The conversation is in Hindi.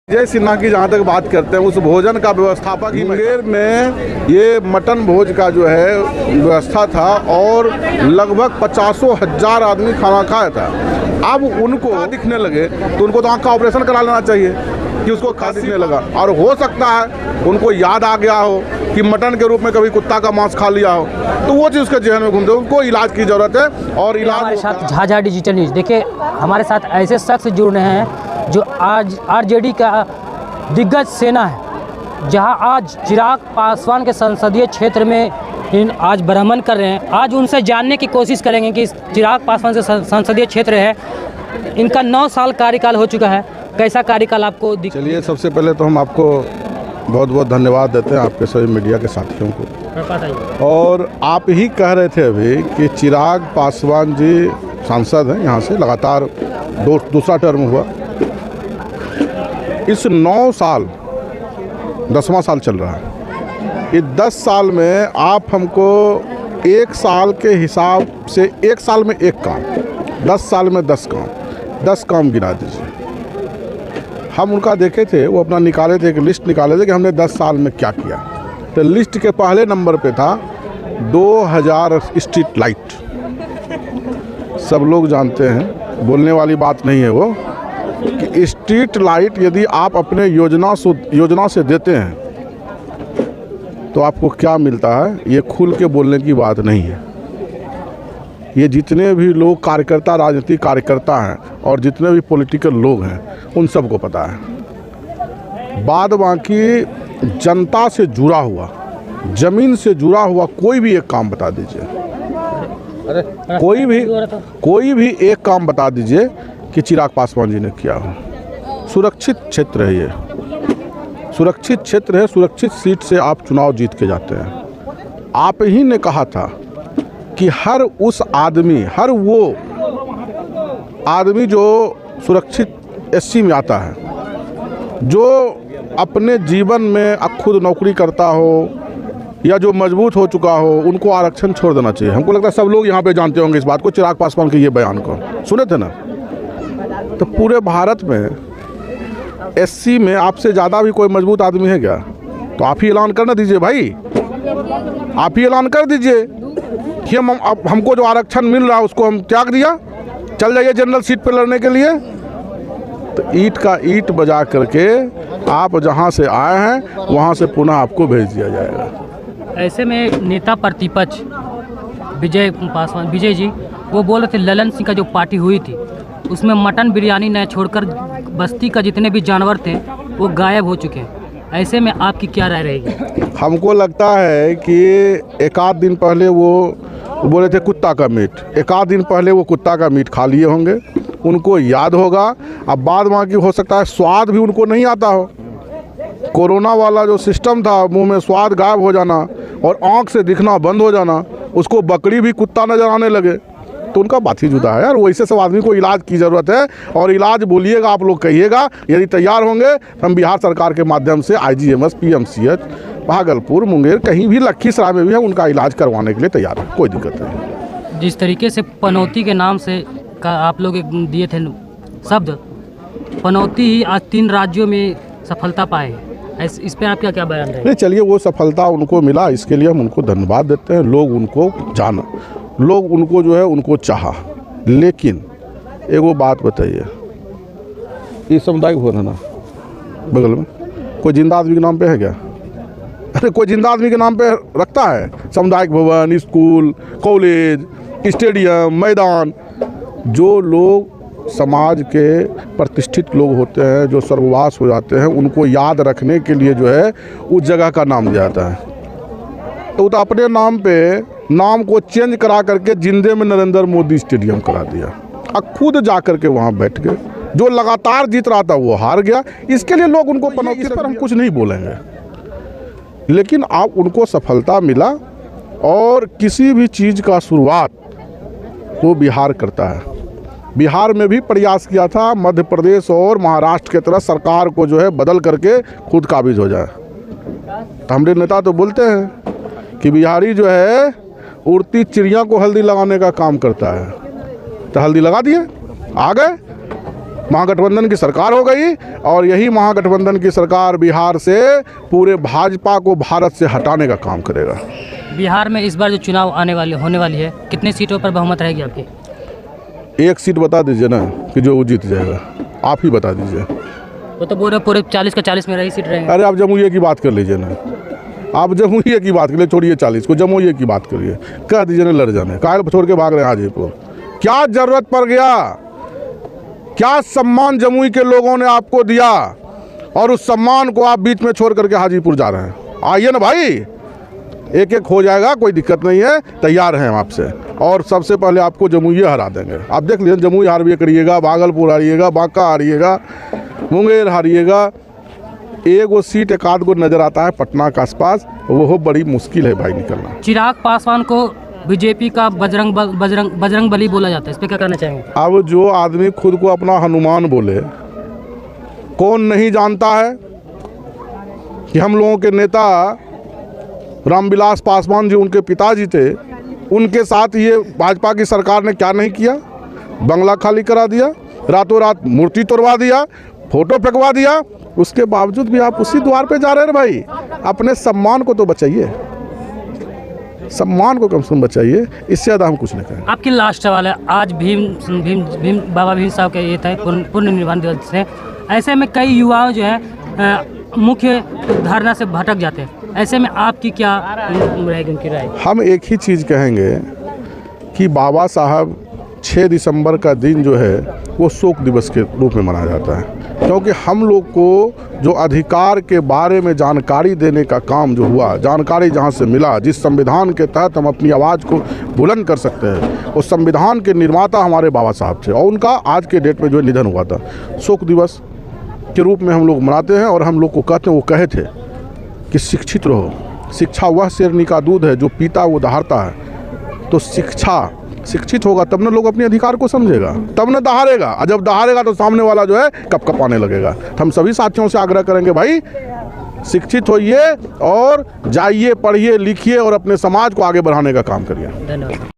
जय सिन्हा की जहाँ तक बात करते हैं, उस भोजन का व्यवस्थापक ही मुंगेर में ये मटन भोज का जो है व्यवस्था था और लगभग 50,000 आदमी खाना खाया था। अब उनको दिखने लगे तो उनको तो आँख का ऑपरेशन करा लेना चाहिए कि उसको खा दिखने लगा। और हो सकता है उनको याद आ गया हो कि मटन के रूप में कभी कुत्ता का मांस खा लिया हो, तो वो चीज़ उसके जहन में घूमते, उनको इलाज की ज़रूरत है। और इलाज हमारे साथ झाझा डिजिटल न्यूज़, देखिए हमारे साथ ऐसे शख्स जुड़ रहे हैं जो आज आरजेडी का दिग्गज सेना है, जहां आज चिराग पासवान के संसदीय क्षेत्र में आज भ्रमण कर रहे हैं। आज उनसे जानने की कोशिश करेंगे कि चिराग पासवान से संसदीय क्षेत्र है, इनका 9 साल कार्यकाल हो चुका है, कैसा कार्यकाल आपको चलिए, सबसे पहले तो हम आपको बहुत बहुत धन्यवाद देते हैं, आपके सभी मीडिया के साथियों को। और आप ही कह रहे थे अभी कि चिराग पासवान जी सांसद हैं, यहाँ से लगातार दूसरा टर्म हुआ। इस 9 साल 10वां साल चल रहा है। इस 10 साल में आप हमको 1 साल के हिसाब से 1 साल में 1 काम, 10 साल में 10 काम गिना दीजिए। हम उनका देखे थे, वो अपना निकाले थे, एक लिस्ट निकाले थे कि हमने 10 साल में क्या किया। तो लिस्ट के पहले नंबर पे था 2000 स्ट्रीट लाइट। सब लोग जानते हैं, बोलने वाली बात नहीं है वो, कि स्ट्रीट लाइट यदि आप अपने योजना से देते हैं तो आपको क्या मिलता है, ये खुल के बोलने की बात नहीं है। ये जितने भी लोग कार्यकर्ता, राजनीतिक कार्यकर्ता हैं और जितने भी पॉलिटिकल लोग हैं, उन सबको पता है। बाद बाकी जनता से जुड़ा हुआ, जमीन से जुड़ा हुआ कोई भी एक काम बता दीजिए, कोई भी एक काम बता दीजिए कि चिराग पासवान जी ने किया हो। सुरक्षित क्षेत्र है ये, सुरक्षित क्षेत्र है, सुरक्षित सीट से आप चुनाव जीत के जाते हैं। आप ही ने कहा था कि हर उस आदमी, हर वो आदमी जो सुरक्षित एससी में आता है, जो अपने जीवन में खुद नौकरी करता हो या जो मजबूत हो चुका हो, उनको आरक्षण छोड़ देना चाहिए। हमको लगता है सब लोग यहाँ पे जानते होंगे इस बात को, चिराग पासवान के ये बयान को सुने थे ना। तो पूरे भारत में एससी में आपसे ज़्यादा भी कोई मजबूत आदमी है क्या? तो आप ही ऐलान कर ना दीजिए भाई, आप ही ऐलान कर दीजिए कि हमको जो आरक्षण मिल रहा है उसको हम त्याग दिया, चल जाइए जनरल सीट पर लड़ने के लिए। तो ईंट का ईंट बजा करके आप जहां से आए हैं वहां से पुनः आपको भेज दिया जाएगा। ऐसे में नेता प्रतिपक्ष विजय जी वो बोल रहे थे ललन सिंह का जो पार्टी हुई थी उसमें मटन बिरयानी न छोड़कर बस्ती का जितने भी जानवर थे वो गायब हो चुके हैं। ऐसे में आपकी क्या राय रहेगी? हमको लगता है कि एक आध दिन पहले वो बोले थे कुत्ता का मीट, एक आध दिन पहले वो कुत्ता का मीट खा लिए होंगे, उनको याद होगा। अब बाद बाकी हो सकता है स्वाद भी उनको नहीं आता हो। कोरोना वाला जो सिस्टम था, मुंह में स्वाद गायब हो जाना और आँख से दिखना बंद हो जाना, उसको बकरी भी कुत्ता नजर आने लगे, तो उनका बात ही जुदा है यार। वैसे सब आदमी को इलाज की ज़रूरत है और इलाज बोलिएगा, आप लोग कहिएगा, यदि तैयार होंगे तो हम बिहार सरकार के माध्यम से IGMS, PMCH, भागलपुर, मुंगेर, कहीं भी लखीसराय में भी है, उनका इलाज करवाने के लिए तैयार है, कोई दिक्कत नहीं। जिस तरीके से पनौती के नाम से आप लोग दिए थे शब्द, पनौती ही आज 3 राज्यों में सफलता पाए, इस पर आपका क्या बयान है? नहीं, चलिए, वो सफलता उनको मिला, इसके लिए हम उनको धन्यवाद देते हैं। लोग उनको जाना, लोग उनको जो है उनको चाहा। लेकिन एक वो बात बताइए, ये सामुदायिक भवन है ना बगल में, कोई जिंदा आदमी के नाम पे है क्या? अरे कोई जिंदा आदमी के नाम पे रखता है सामुदायिक भवन, स्कूल, कॉलेज, स्टेडियम, मैदान? जो लोग समाज के प्रतिष्ठित लोग होते हैं, जो स्वर्गवास हो जाते हैं, उनको याद रखने के लिए जो है उस जगह का नाम दिया जाता है। तो अपने नाम पे नाम को चेंज करा करके जिंदे में नरेंद्र मोदी स्टेडियम करा दिया और खुद जा करके वहाँ बैठ गए। जो लगातार जीत रहा था वो हार गया। इसके लिए लोग उनको पनौती, इस पर हम कुछ नहीं बोलेंगे, लेकिन आप उनको सफलता मिला। और किसी भी चीज़ का शुरुआत वो बिहार करता है। बिहार में भी प्रयास किया था मध्य प्रदेश और महाराष्ट्र के तरह सरकार को जो है बदल करके खुद काबिज हो जाए। तो हमारे नेता तो बोलते हैं कि बिहारी जो है उड़ती चिड़िया को हल्दी लगाने का काम करता है। तो हल्दी लगा दिए, आ गए। महागठबंधन की सरकार हो गई और यही महागठबंधन की सरकार बिहार से पूरे भाजपा को भारत से हटाने का काम करेगा। बिहार में इस बार जो चुनाव होने वाली है, कितनी सीटों पर बहुमत रहेगी आपकी? एक सीट बता दीजिए ना कि जो वो जीत जाएगा, आप ही बता दीजिए। वो तो पूरे 40 का 40 में रही सीट रहेंगे। अरे आप जमुई की बात कर लीजिए ना, आप जमुई की बात करिए, छोड़िए 40 को, जमुई की बात करिए, कह दीजिए ना लड़ जाने, कायल छोड़ के भाग रहे हैं हाजीपुर। क्या जरूरत पड़ गया? क्या सम्मान जमुई के लोगों ने आपको दिया और उस सम्मान को आप बीच में छोड़ करके हाजीपुर जा रहे हैं? आइए ना भाई, एक एक हो जाएगा, कोई दिक्कत नहीं है, तैयार हैं हम आपसे। और सबसे पहले आपको जमुई हरा देंगे। आप देख लीजिए, जमुई हारिए करिएगा, भागलपुर हारिएगा, बांका हारिएगा, मुंगेर हारिएगा। एक वो सीट एक आध को नजर आता है पटना के आसपास, वो बड़ी मुश्किल है भाई निकलना। चिराग पासवान को बीजेपी का बजरंग बली बोला जाता है, इस पे क्या कहना चाहेंगे? अब जो आदमी खुद को अपना हनुमान बोले, कौन नहीं जानता है कि हम लोगों के नेता रामविलास पासवान जी, उनके पिताजी थे, उनके साथ ये भाजपा की सरकार ने क्या नहीं किया? बंगला खाली करा दिया, रातों रात मूर्ति तोड़वा दिया, फोटो फेंकवा दिया। उसके बावजूद भी आप उसी द्वार पे जा रहे हैं भाई। अपने सम्मान को तो बचाइए, सम्मान को कम से कम बचाइए, इससे ज़्यादा हम कुछ नहीं करेंगे। आपकी लास्ट सवाल है, आज भीम बाबा भीम साहब के ये थे पूर्ण निर्वाण दिवस से, ऐसे में कई युवाओं जो है मुख्य धारणा से भटक जाते हैं, ऐसे में आपकी क्या रहेगी उनकी राय? हम एक ही चीज़ कहेंगे कि बाबा साहब 6 दिसंबर का दिन जो है वो शोक दिवस के रूप में मनाया जाता है, क्योंकि हम लोग को जो अधिकार के बारे में जानकारी देने का काम जो हुआ, जानकारी जहाँ से मिला, जिस संविधान के तहत हम अपनी आवाज़ को बुलंद कर सकते हैं, उस संविधान के निर्माता हमारे बाबा साहब थे और उनका आज के डेट में जो निधन हुआ था, शोक दिवस के रूप में हम लोग मनाते हैं। और हम लोग को कहते हैं, वो कहे थे कि शिक्षित रहो, शिक्षा वह शेरनी का दूध है, जो पीता वो दहाड़ता है। तो शिक्षित होगा तब ना लोग अपने अधिकार को समझेगा, तब ना दहाड़ेगा, और जब दहाड़ेगा तो सामने वाला जो है कप आने लगेगा। तो हम सभी साथियों से आग्रह करेंगे, भाई शिक्षित होइए और जाइए, पढ़िए, लिखिए और अपने समाज को आगे बढ़ाने का काम करिए। धन्यवाद।